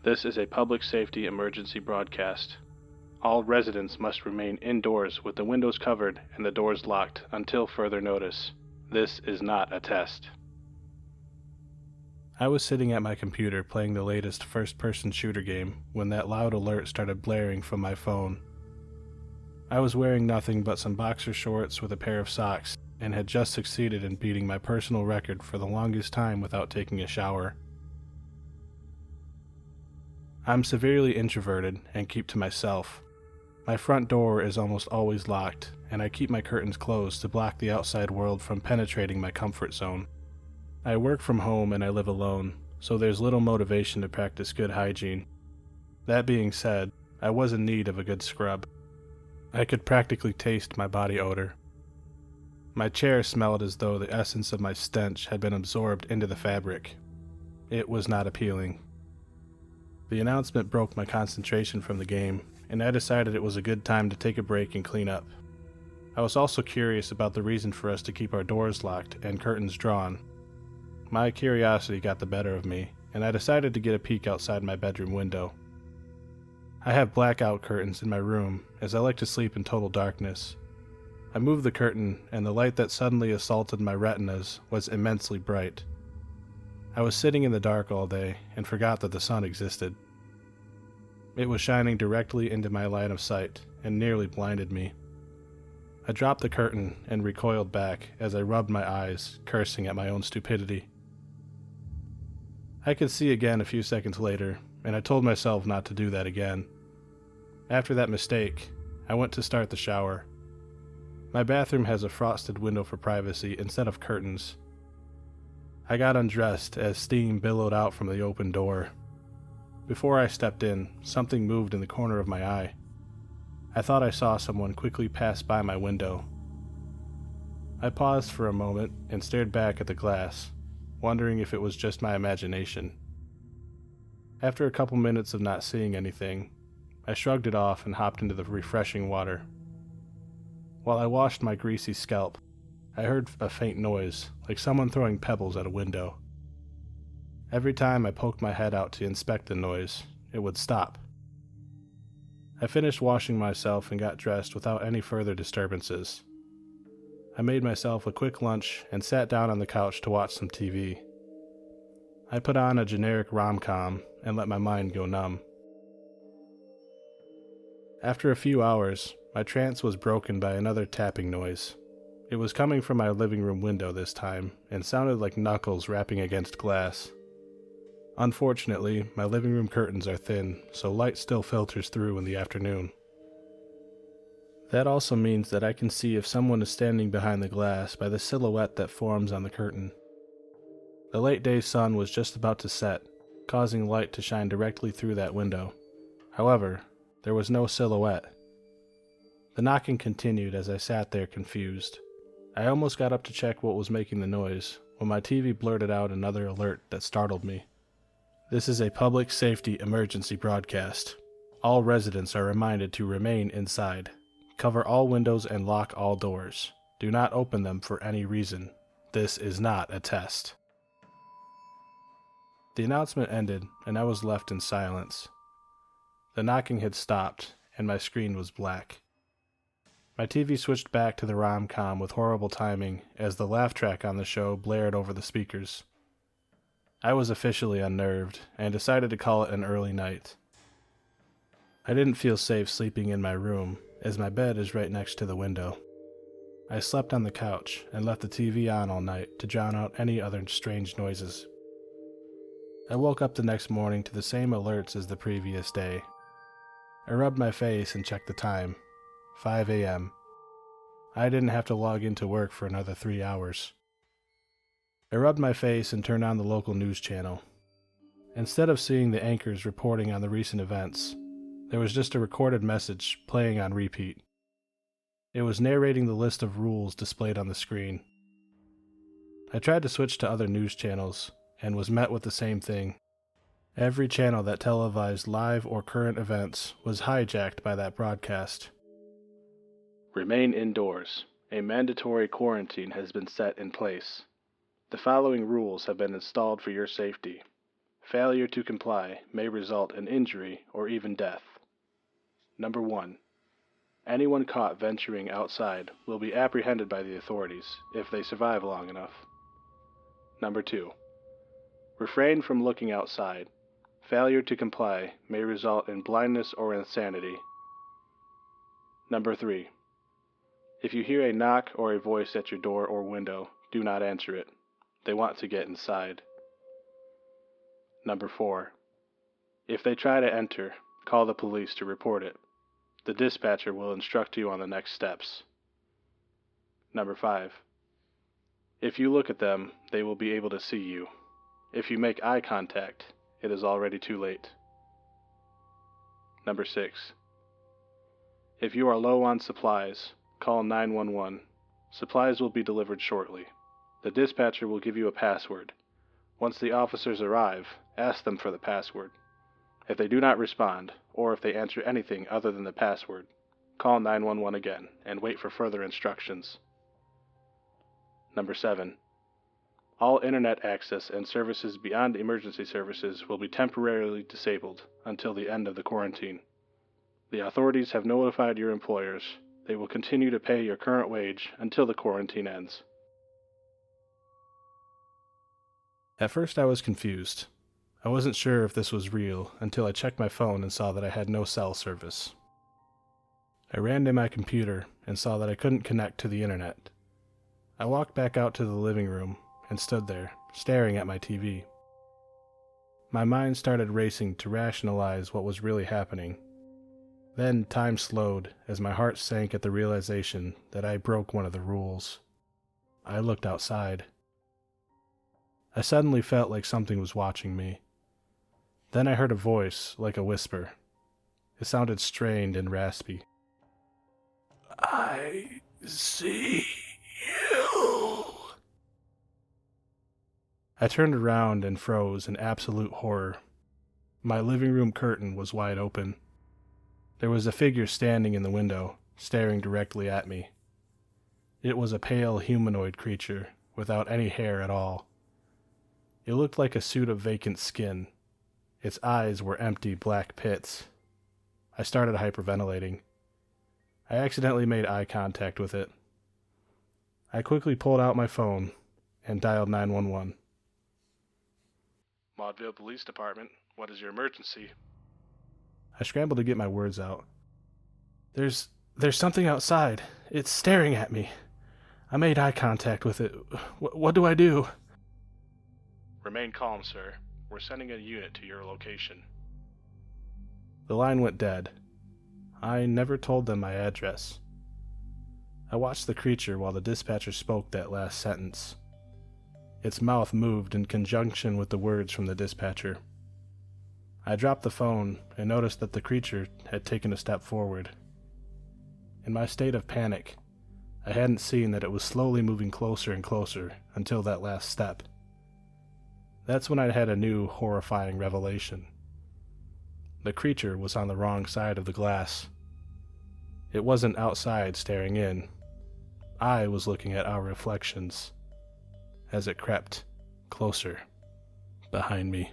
This is a public safety emergency broadcast. All residents must remain indoors with the windows covered and the doors locked until further notice. This is not a test. I was sitting at my computer playing the latest first-person shooter game when that loud alert started blaring from my phone. I was wearing nothing but some boxer shorts with a pair of socks and had just succeeded in beating my personal record for the longest time without taking a shower. I'm severely introverted and keep to myself. My front door is almost always locked, and I keep my curtains closed to block the outside world from penetrating my comfort zone. I work from home and I live alone, so there's little motivation to practice good hygiene. That being said, I was in need of a good scrub. I could practically taste my body odor. My chair smelled as though the essence of my stench had been absorbed into the fabric. It was not appealing. The announcement broke my concentration from the game, and I decided it was a good time to take a break and clean up. I was also curious about the reason for us to keep our doors locked and curtains drawn. My curiosity got the better of me, and I decided to get a peek outside my bedroom window. I have blackout curtains in my room, as I like to sleep in total darkness. I moved the curtain, and the light that suddenly assaulted my retinas was immensely bright. I was sitting in the dark all day, and forgot that the sun existed. It was shining directly into my line of sight, and nearly blinded me. I dropped the curtain and recoiled back as I rubbed my eyes, cursing at my own stupidity. I could see again a few seconds later, and I told myself not to do that again. After that mistake, I went to start the shower. My bathroom has a frosted window for privacy instead of curtains. I got undressed as steam billowed out from the open door. Before I stepped in, something moved in the corner of my eye. I thought I saw someone quickly pass by my window. I paused for a moment and stared back at the glass, wondering if it was just my imagination. After a couple minutes of not seeing anything, I shrugged it off and hopped into the refreshing water. While I washed my greasy scalp, I heard a faint noise, like someone throwing pebbles at a window. Every time I poked my head out to inspect the noise, it would stop. I finished washing myself and got dressed without any further disturbances. I made myself a quick lunch and sat down on the couch to watch some TV. I put on a generic rom-com and let my mind go numb. After a few hours, my trance was broken by another tapping noise. It was coming from my living room window this time, and sounded like knuckles rapping against glass. Unfortunately, my living room curtains are thin, so light still filters through in the afternoon. That also means that I can see if someone is standing behind the glass by the silhouette that forms on the curtain. The late day sun was just about to set, causing light to shine directly through that window. However, there was no silhouette. The knocking continued as I sat there confused. I almost got up to check what was making the noise, when my TV blurted out another alert that startled me. This is a public safety emergency broadcast. All residents are reminded to remain inside. Cover all windows and lock all doors. Do not open them for any reason. This is not a test. The announcement ended, and I was left in silence. The knocking had stopped, and my screen was black. My TV switched back to the rom-com with horrible timing as the laugh track on the show blared over the speakers. I was officially unnerved and decided to call it an early night. I didn't feel safe sleeping in my room, as my bed is right next to the window. I slept on the couch and left the TV on all night to drown out any other strange noises. I woke up the next morning to the same alerts as the previous day. I rubbed my face and checked the time. 5 a.m. I didn't have to log into work for another 3 hours. I rubbed my face and turned on the local news channel. Instead of seeing the anchors reporting on the recent events, there was just a recorded message playing on repeat. It was narrating the list of rules displayed on the screen. I tried to switch to other news channels and was met with the same thing. Every channel that televised live or current events was hijacked by that broadcast. Remain indoors. A mandatory quarantine has been set in place. The following rules have been installed for your safety. Failure to comply may result in injury or even death. Number 1. Anyone caught venturing outside will be apprehended by the authorities if they survive long enough. Number 2. Refrain from looking outside. Failure to comply may result in blindness or insanity. Number 3. If you hear a knock or a voice at your door or window, do not answer it. They want to get inside. Number 4. If they try to enter, call the police to report it. The dispatcher will instruct you on the next steps. Number 5. If you look at them, they will be able to see you. If you make eye contact, it is already too late. Number 6. If you are low on supplies, call 911. Supplies will be delivered shortly. The dispatcher will give you a password. Once the officers arrive, ask them for the password. If they do not respond, or if they answer anything other than the password, call 911 again and wait for further instructions. Number 7. All internet access and services beyond emergency services will be temporarily disabled until the end of the quarantine. The authorities have notified your employers. They will continue to pay your current wage until the quarantine ends. At first I was confused. I wasn't sure if this was real until I checked my phone and saw that I had no cell service. I ran to my computer and saw that I couldn't connect to the internet. I walked back out to the living room and stood there, staring at my TV. My mind started racing to rationalize what was really happening. Then time slowed as my heart sank at the realization that I broke one of the rules. I looked outside. I suddenly felt like something was watching me. Then I heard a voice like a whisper. It sounded strained and raspy. I see you. I turned around and froze in absolute horror. My living room curtain was wide open. There was a figure standing in the window, staring directly at me. It was a pale humanoid creature, without any hair at all. It looked like a suit of vacant skin. Its eyes were empty black pits. I started hyperventilating. I accidentally made eye contact with it. I quickly pulled out my phone and dialed 911. Maudeville Police Department, what is your emergency? I scrambled to get my words out. There's something outside. It's staring at me. I made eye contact with it. What do I do? Remain calm, sir. We're sending a unit to your location. The line went dead. I never told them my address. I watched the creature while the dispatcher spoke that last sentence. Its mouth moved in conjunction with the words from the dispatcher. I dropped the phone and noticed that the creature had taken a step forward. In my state of panic, I hadn't seen that it was slowly moving closer and closer until that last step. That's when I had a new, horrifying revelation. The creature was on the wrong side of the glass. It wasn't outside staring in. I was looking at our reflections as it crept closer behind me.